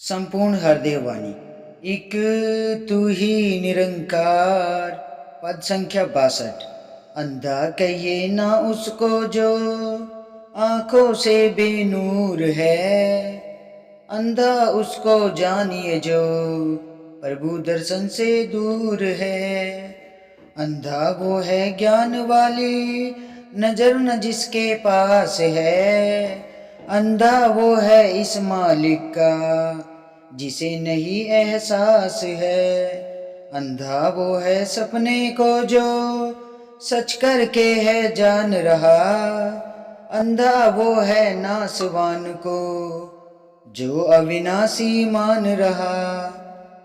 संपूर्ण हृदय वाणी। एक तू ही निरंकार। पद संख्या 62। अंधा कहिए ना उसको जो आंखों से बेनूर है, अंधा उसको जानिए जो प्रभु दर्शन से दूर है। अंधा वो है ज्ञान वाली नजर न जिसके पास है, अंधा वो है इस मालिक का जिसे नहीं एहसास है। अंधा वो है सपने को जो सच करके है जान रहा, अंधा वो है नासवान को जो अविनाशी मान रहा।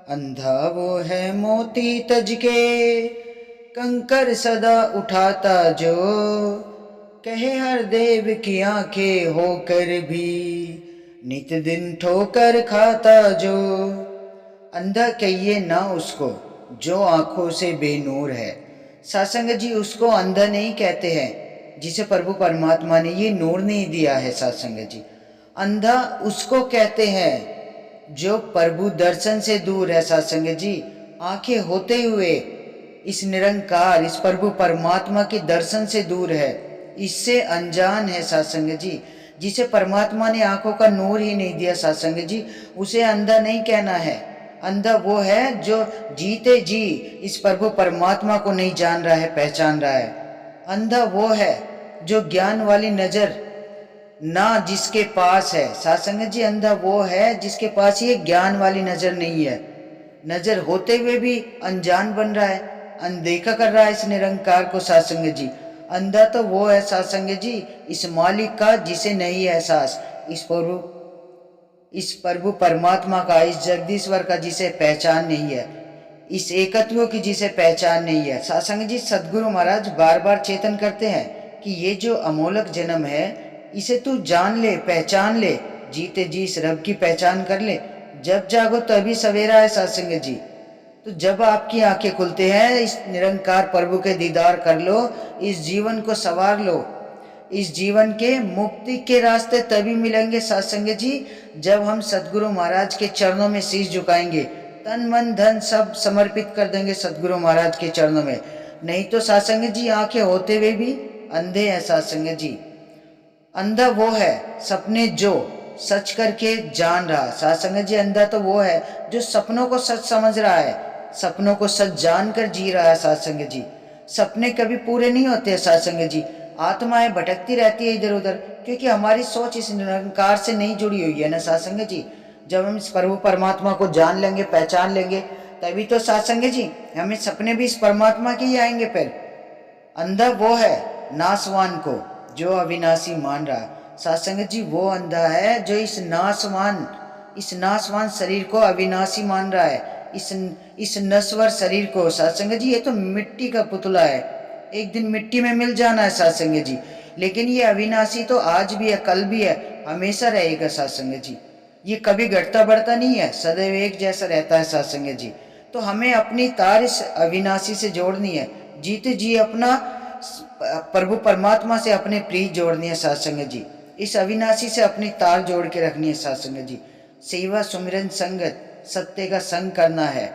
अंधा वो है मोती तज के कंकर सदा उठाता जो कहे हर देव की आंखें होकर भी नित दिन ठोकर खाता जो। अंधा कहिए ना उसको जो आंखों से बेनूर है। सत्संग जी उसको अंधा नहीं कहते हैं जिसे प्रभु परमात्मा ने ये नूर नहीं दिया है। सत्संग जी अंधा उसको कहते हैं जो प्रभु दर्शन से दूर है। सत्संग जी आंखें होते हुए इस निरंकार इस प्रभु परमात्मा के दर्शन से दूर है, इससे अनजान है। सत्संग जी जिसे परमात्मा ने आंखों का नूर ही नहीं दिया सत्संग जी, उसे अंधा नहीं कहना है। अंधा वो है जो जीते जी इस प्रभु परमात्मा को नहीं जान रहा है, पहचान रहा है। अंधा वो है जो ज्ञान वाली नजर ना जिसके पास है। सत्संग जी अंधा वो है जिसके पास ये ज्ञान वाली नजर नहीं है। नजर होते हुए भी अनजान बन रहा है, अनदेखा कर रहा है इस निरंकार को। सत्संग जी अंधा तो वो है सत्संग जी इस मालिक का जिसे नहीं एहसास, इस प्रभु परमात्मा का, इस जगदीश्वर का जिसे पहचान नहीं है, इस एकत्व की जिसे पहचान नहीं है। सत्संग जी सदगुरु महाराज बार बार चेतन करते हैं कि ये जो अमोलक जन्म है इसे तू जान ले, पहचान ले, जीते जी इस रब की पहचान कर ले। जब जागो तभी सवेरा है। सत्संग जी तो जब आपकी आंखें खुलते हैं इस निरंकार प्रभु के दीदार कर लो, इस जीवन को संवार लो। इस जीवन के मुक्ति के रास्ते तभी मिलेंगे सत्संग जी जब हम सदगुरु महाराज के चरणों में शीश झुकाएंगे, तन मन धन सब समर्पित कर देंगे सदगुरु महाराज के चरणों में। नहीं तो सत्संग जी आंखें होते हुए भी अंधे हैं। सत्संग जी अंधा वो है सपने जो सच करके जान रहा। सत्संग जी अंधा तो वो है जो सपनों को सच समझ रहा है, सपनों को सच जान कर जी रहा है। सत्संग जी सपने कभी पूरे नहीं होते। सत्संग जी आत्माएं भटकती रहती है इधर उधर, क्योंकि हमारी सोच इस निरंकार से नहीं जुड़ी हुई है ना। सत्संग जी जब हम इस प्रभु परमात्मा को जान लेंगे, पहचान लेंगे, तभी तो सत्संग जी हमें सपने भी इस परमात्मा के ही आएंगे। फिर अंधा वो है नासवान को जो अविनाशी मान रहा। सत्संग जी वो अंधा है जो इस नासवान शरीर को अविनाशी मान रहा है, इस नश्वर शरीर को। सत्संग जी ये तो मिट्टी का पुतला है, एक दिन मिट्टी में मिल जाना है। सत्संग जी लेकिन ये अविनाशी तो आज भी है, कल भी है, हमेशा रहेगा। सत्संग जी ये कभी घटता बढ़ता नहीं है, सदैव एक जैसा रहता है। सत्संग जी तो हमें अपनी तार इस अविनाशी से जोड़नी है, जीते जी अपना प्रभु परमात्मा से अपने प्रीत जोड़नी है। सत्संग जी इस अविनाशी से अपनी तार जोड़ के रखनी है। सत्संग जी सेवा सुमिरन संगत सत्य का संग करना है,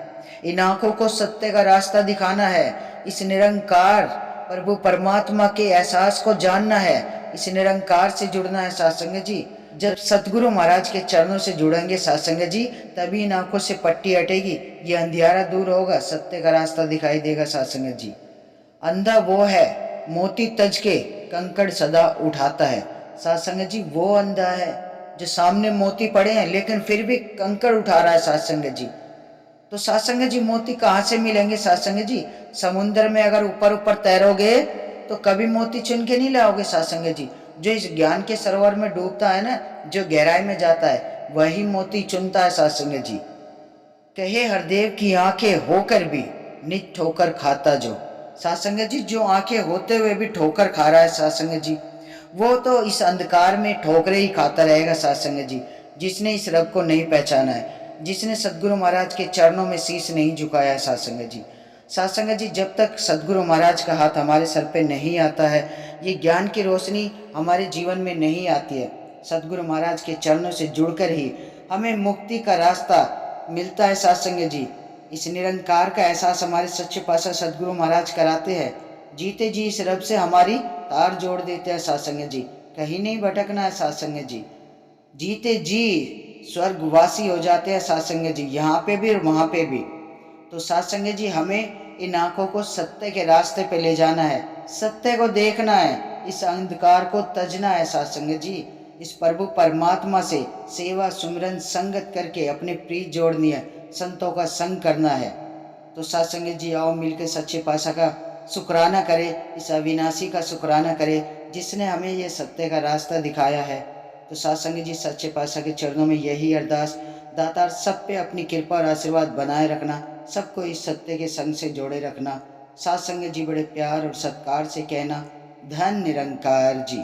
इन आंखों को सत्य का रास्ता दिखाना है, इस निरंकार प्रभु परमात्मा के एहसास को जानना है, इस निरंकार से जुड़ना है। सत्संग जी जब सतगुरु महाराज के चरणों से जुड़ेंगे सत्संग जी तभी इन आंखों से पट्टी हटेगी, ये अंधियारा दूर होगा, सत्य का रास्ता दिखाई देगा। सत्संग जी अंधा वो है मोती तज के कंकड़ सदा उठाता है। सत्संग जी वो अंधा है जो सामने मोती पड़े हैं लेकिन फिर भी कंकड़ उठा रहा है। सत्संग जी तो सत्संग जी मोती कहाँ से मिलेंगे। सत्संग जी समुन्द्र में अगर ऊपर ऊपर तैरोगे तो कभी मोती चुन के नहीं लाओगे। सत्संग जी जो इस ज्ञान के सरोवर में डूबता है ना, जो गहराई में जाता है, वही मोती चुनता है। सत्संग जी कहे हरदेव की आंखें होकर भी नित ठोकर खाता जो। सत्संग जी जो आंखें होते हुए भी ठोकर खा रहा है सत्संग जी वो तो इस अंधकार में ठोकरे ही खाता रहेगा। सत्संग जी जिसने इस रब को नहीं पहचाना है, जिसने सदगुरु महाराज के चरणों में शीश नहीं झुकाया है। सत्संग जी जब तक सदगुरु महाराज का हाथ हमारे सर पे नहीं आता है, ये ज्ञान की रोशनी हमारे जीवन में नहीं आती है, सदगुरु महाराज के चरणों से जुड़कर ही हमें मुक्ति का रास्ता मिलता है साथ संगत जी। इस निरंकार का एहसास हमारे सच्चे पातशाह सदगुरु महाराज कराते हैं। जीते जी इस रब से हमारी तार जोड़ देते हैं साथ संगत जी। कहीं नहीं भटकना है साथ संगत जी। जीते जी स्वर्गवासी हो जाते हैं साथ संगत जी, यहाँ पे भी और वहाँ पे भी। तो साथ संगत जी हमें इन आंखों को सत्य के रास्ते पे ले जाना है, सत्य को देखना है, इस अंधकार को तजना है साथ संगत जी। इस प्रभु परमात्मा से सेवा सुमिरन संगत करके अपने प्रीत जोड़नी है, संतों का संग करना है। तो साथ संगत जी आओ मिलकर सच्चे पातशाह का शुक्राना करें, इस अविनाशी का शुक्राना करें जिसने हमें ये सत्य का रास्ता दिखाया है। तो साथ संगत जी सच्चे पातशाह के चरणों में यही अरदास, दातार सब पे अपनी कृपा और आशीर्वाद बनाए रखना, सबको इस सत्य के संग से जोड़े रखना। साथ संगत जी बड़े प्यार और सत्कार से कहना, धन निरंकार जी।